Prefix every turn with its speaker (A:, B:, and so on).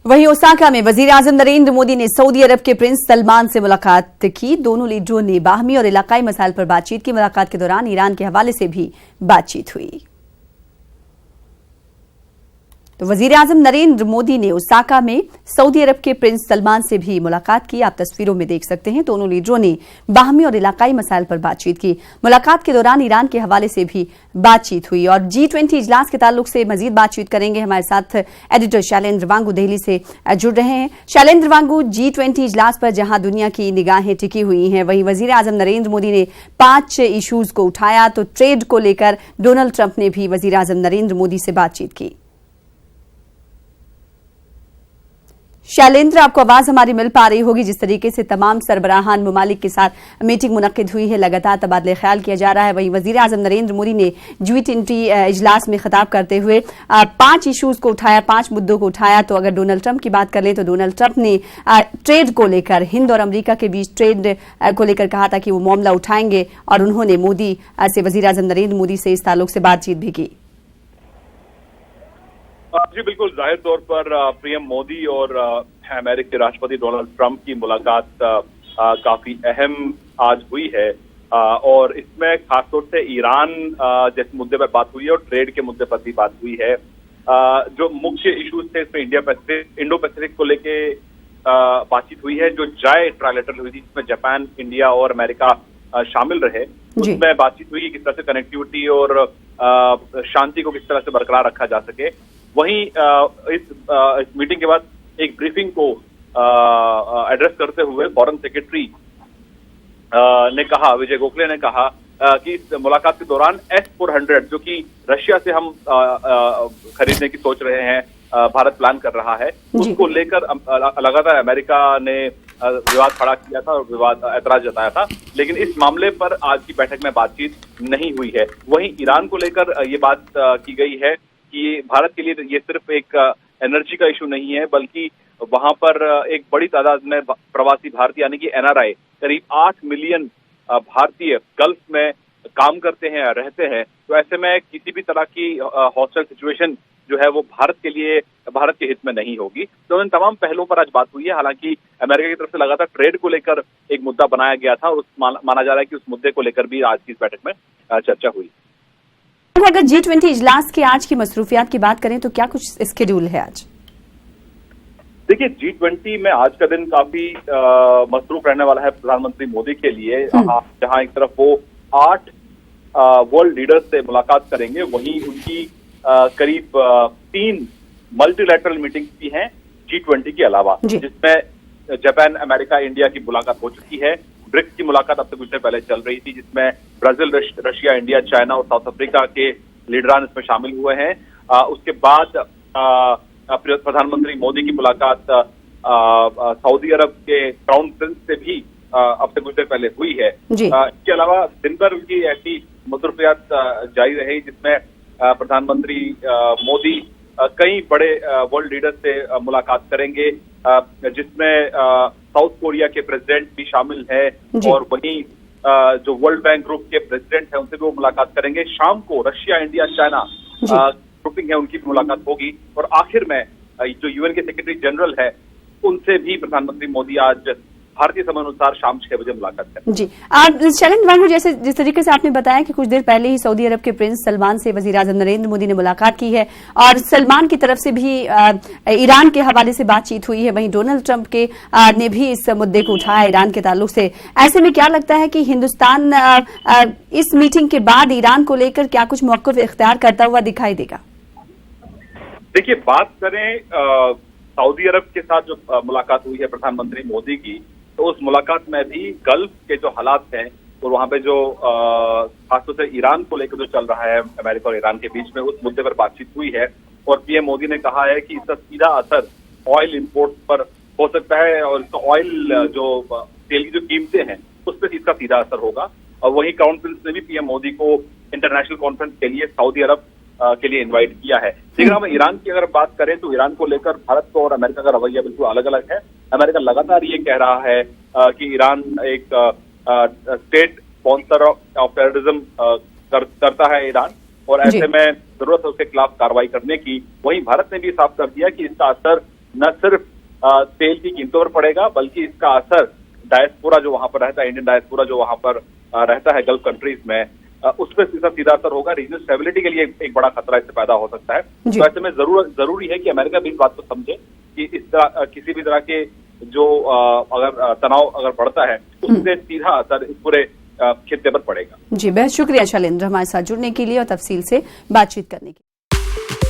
A: वहीं ओसाका में वजीर-ए-आज़म नरेंद्र मोदी ने सऊदी अरब के प्रिंस सलमान से मुलाकात की। दोनों लीडरों ने बाहमी और इलाकाई मसाइल पर बातचीत की। मुलाकात के दौरान ईरान के हवाले से भी बातचीत हुई। तो वजीर-ए-आज़म नरेंद्र मोदी ने ओसाका में सऊदी अरब के प्रिंस सलमान से भी मुलाकात की। आप तस्वीरों में देख सकते हैं, दोनों लीडरों ने बाहमी और इलाकाई मसाइल पर बातचीत की। मुलाकात के दौरान ईरान के हवाले से भी बातचीत हुई और G20 इजलास के ताल्लुक से मजीद बातचीत करेंगे। हमारे साथ एडिटर शैलेंद्र वांगू दिल्ली से जुड़ रहे हैं। शैलेंद्र वांगू, G20 इजलास पर जहां दुनिया की निगाहें टिकी हुई हैं, वहीं वजीर-ए-आज़म नरेंद्र मोदी ने 5 इशूज को उठाया। तो ट्रेड को लेकर डोनाल्ड ट्रंप ने भी वजीर-ए-आज़म नरेंद्र मोदी से बातचीत की। शैलेंद्र, आपको आवाज हमारी मिल पा रही होगी। जिस तरीके से तमाम सरबराहान ममालिक के साथ मीटिंग मुनक्किद हुई है, लगातार तबादले ख्याल किया जा रहा है। वहीं वजीर-ए-आज़म नरेंद्र मोदी ने G20 इजलास में खिताब करते हुए 5 इशूज को उठाया, 5 मुद्दों को उठाया। तो अगर डोनाल्ड ट्रंप की बात कर लें तो डोनाल्ड ट्रंप ने ट्रेड को लेकर, हिंद और अमरीका के बीच ट्रेड को लेकर कहा था कि वो मामला उठाएंगे और उन्होंने मोदी से, वजीर-ए-आज़म नरेंद्र मोदी से इस ताल्लुक से बातचीत भी की।
B: जी बिल्कुल, जाहिर तौर पर पीएम मोदी और अमेरिकी राष्ट्रपति डोनाल्ड ट्रंप की मुलाकात काफी अहम आज हुई है और इसमें खासतौर से ईरान जैसे मुद्दे पर बात हुई है और ट्रेड के मुद्दे पर भी बात हुई है। जो मुख्य इश्यूज थे इसमें इंडो पैसिफिक को लेके बातचीत हुई है। जो जाय ट्राइलेटरल हुई थी जिसमें जापान, इंडिया और अमेरिका शामिल रहे, उसमें बातचीत हुई कि किस तरह से कनेक्टिविटी और शांति को किस तरह से बरकरार रखा जा सके। वहीं इस मीटिंग के बाद एक ब्रीफिंग को एड्रेस करते हुए फॉरेन सेक्रेटरी ने कहा, विजय गोखले ने कहा कि इस मुलाकात के दौरान S-400 जो कि रशिया से हम खरीदने की सोच रहे हैं, भारत प्लान कर रहा है, उसको लेकर लगातार अमेरिका ने विवाद खड़ा किया था और विवाद ऐतराज जताया था। लेकिन इस मामले पर आज की बैठक में बातचीत नहीं हुई है। वहीं ईरान को लेकर ये बात की गई है कि भारत के लिए ये सिर्फ एक एनर्जी का इशू नहीं है, बल्कि वहां पर एक बड़ी तादाद में प्रवासी भारतीय यानी कि NRI, करीब 8 मिलियन भारतीय गल्फ में काम करते हैं, रहते हैं। तो ऐसे में किसी भी तरह की हॉस्टाइल सिचुएशन जो है वो भारत के लिए, भारत के हित में नहीं होगी। तो इन तमाम पहलुओं पर आज बात हुई है। हालांकि अमेरिका की तरफ से लगातार ट्रेड को लेकर एक मुद्दा बनाया गया था और माना जा रहा है कि उस मुद्दे को लेकर भी आज की इस बैठक में चर्चा हुई।
A: अगर G20 इजलास के आज की मसरूफियात की बात करें तो क्या कुछ स्केड्यूल है आज?
B: देखिए, G20 में आज का दिन काफी मसरूफ रहने वाला है प्रधानमंत्री मोदी के लिए, जहां एक तरफ वो 8 वर्ल्ड लीडर्स से मुलाकात करेंगे, वहीं उनकी करीब 3 मल्टीलैटरल मीटिंग्स भी हैं G20 के अलावा, जिसमें जापान, अमेरिका, इंडिया की मुलाकात हो चुकी है। ब्रिक्स की मुलाकात अब से कुछ देर पहले चल रही थी, जिसमें ब्राजील, रशिया, इंडिया, चाइना और साउथ अफ्रीका के लीडरान इसमें शामिल हुए हैं। उसके बाद प्रधानमंत्री मोदी की मुलाकात सऊदी अरब के क्राउन प्रिंस से भी अब से कुछ देर पहले हुई है। इसके अलावा दिन भर उनकी ऐसी मसरूफियात जारी रही, जिसमें प्रधानमंत्री मोदी कई बड़े वर्ल्ड लीडर से मुलाकात करेंगे, जिसमें साउथ कोरिया के प्रेसिडेंट भी शामिल है और वहीं जो वर्ल्ड बैंक ग्रुप के प्रेसिडेंट हैं उनसे भी वो मुलाकात करेंगे। शाम को रशिया, इंडिया, चाइना ग्रुपिंग है उनकी मुलाकात होगी और आखिर में जो UN के सेक्रेटरी जनरल है उनसे भी प्रधानमंत्री मोदी आज भारतीय समय अनुसार शाम 6 बजे मुलाकात करें। जी,
A: शैलेंद्र वांगू, जैसे जिस तरीके से आपने बताया कि कुछ देर पहले ही सऊदी अरब के प्रिंस सलमान से वजीर-ए-आज़म नरेंद्र मोदी ने मुलाकात की है और सलमान की तरफ से भी ईरान के हवाले से बातचीत हुई है, वहीं डोनाल्ड ट्रंप के ने भी इस मुद्दे को उठाया ईरान के ताल्लुक से। ऐसे में क्या लगता है कि हिंदुस्तान इस मीटिंग के बाद ईरान को लेकर क्या कुछ मौक़िफ़ इख्तियार करता हुआ दिखाई देगा?
B: देखिए, बात करें सऊदी अरब के साथ जो मुलाकात हुई है प्रधानमंत्री मोदी की, तो उस मुलाकात में भी गल्फ के जो हालात हैं और वहां पे जो खासतौर से ईरान को लेकर जो चल रहा है अमेरिका और ईरान के बीच में, उस मुद्दे पर बातचीत हुई है और पीएम मोदी ने कहा है कि इसका सीधा असर ऑयल इंपोर्ट पर हो सकता है और इसका ऑयल जो तेल की जो कीमतें हैं उस पर इसका सीधा असर होगा। और वहीं क्राउन प्रिंस ने भी पीएम मोदी को इंटरनेशनल कॉन्फ्रेंस के लिए सऊदी अरब के लिए इनवाइट किया है। लेकिन हम ईरान की अगर बात करें तो ईरान को लेकर भारत और अमेरिका का रवैया बिल्कुल अलग अलग है। अमेरिका लगातार ये कह रहा है कि ईरान एक स्टेट स्पॉन्सर ऑफ टेररिज्म करता है ईरान, और ऐसे में जरूरत है उसके खिलाफ कार्रवाई करने की। वहीं भारत ने भी साफ कर दिया कि इसका असर न सिर्फ तेल की कीमतों पर पड़ेगा, बल्कि इसका असर डायस्पोरा जो वहां पर रहता है, इंडियन डायस्पोरा जो वहां पर रहता है गल्फ कंट्रीज में, उस पर सीधा असर होगा। रीजनल स्टेबिलिटी के लिए एक बड़ा खतरा इससे पैदा हो सकता है। तो ऐसे में जरूरी है कि अमेरिका भी इस बात को समझे कि इस तरह किसी भी तरह के जो अगर तनाव अगर बढ़ता है उससे सीधा असर इस पूरे खित्ते पर पड़ेगा।
A: जी, बहुत शुक्रिया शैलेंद्र हमारे साथ जुड़ने के लिए और तफसील से बातचीत करने के लिए।